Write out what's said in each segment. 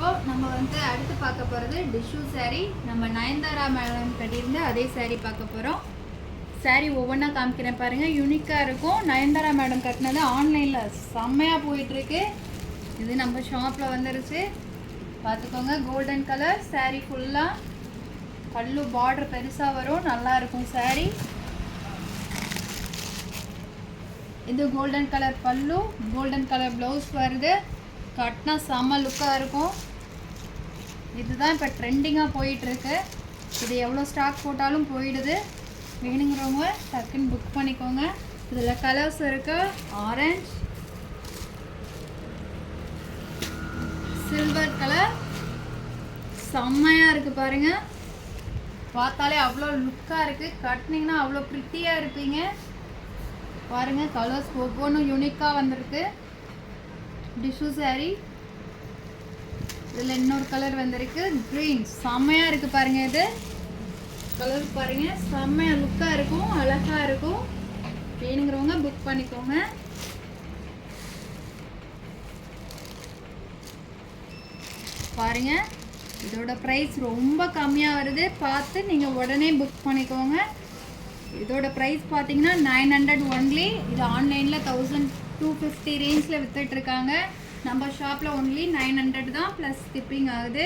இப்போ நம்ம வந்து அடுத்து பார்க்க போகிறது டிஷ்யூ saree. நம்ம நயன்தாரா மேடம் கட்டியிருந்த அதே saree பார்க்க போகிறோம். saree ஒவ்வொன்றா காமிக்கிறேன் பாருங்கள், யூனிக்காக இருக்கும். நயன்தாரா மேடம் கட்டினது ஆன்லைனில் செம்மையாக போயிட்டுருக்கு. இது நம்ம ஷாப்பில் வந்துருச்சு, பார்த்துக்கோங்க. கோல்டன் கலர் saree ஃபுல்லாக, பல்லு பார்டர் பெருசாக வரும், நல்லாயிருக்கும் saree. இது கோல்டன் கலர் பல்லு, கோல்டன் கலர் ப்ளவுஸ் வருது. கட்டினா செம்ம லுக்காக இருக்கும். இதுதான் இப்போ ட்ரெண்டிங்காக போயிட்டுருக்கு. இது எவ்வளோ ஸ்டாக் போட்டாலும் போயிடுது. வேணுங்கிறவங்க டக்குன்னு புக் பண்ணிக்கோங்க. இதில் கலர்ஸ் இருக்கு, ஆரஞ்ச், சில்வர் கலர், செம்மையாக இருக்குது பாருங்கள். பார்த்தாலே அவ்வளோ லுக்காக இருக்குது, கட்டினீங்கன்னா அவ்வளோ ப்ரிட்டியாக இருப்பீங்க பாருங்கள். கலர்ஸ் ஒவ்வொன்றும் யூனிக்காக வந்திருக்கு. Tissue saree. இதில் இன்னொரு கலர் வந்திருக்கு, க்ரீன், செம்மையாக இருக்குது பாருங்கள். இது கலர் பாருங்கள், செம்மையாக லுக்காக இருக்கும், அழகாக இருக்கும். வேணுங்கிறவங்க புக் பண்ணிக்கோங்க. பாருங்கள், இதோட ப்ரைஸ் ரொம்ப கம்மியாக வருது, பார்த்து நீங்கள் உடனே புக் பண்ணிக்கோங்க. இதோட ப்ரைஸ் பார்த்தீங்கன்னா 900 ஒன்லி. இது ஆன்லைனில் 1250 ரேஞ்சில் விற்றுட்ருக்காங்க. நம்ம ஷாப்பில் ஒன்லி 900 தான், ப்ளஸ் ஸ்டிப்பிங் ஆகுது,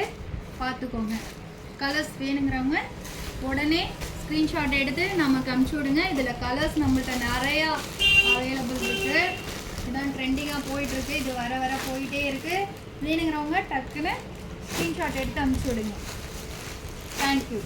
பார்த்துக்கோங்க. கலர்ஸ் வேணுங்கிறவங்க உடனே ஸ்க்ரீன்ஷாட் எடுத்து நமக்கு அனுப்பிச்சி விடுங்க. இதில் கலர்ஸ் நம்மள்கிட்ட நிறையா அவைலபிள் இருக்குது. இதுதான் ட்ரெண்டிங்காக போயிட்டுருக்கு. இது வர வர போயிட்டே இருக்குது. வேணுங்கிறவங்க டக்குன்னு ஸ்க்ரீன்ஷாட் எடுத்து அனுப்பிச்சி விடுங்க. தேங்க்யூ.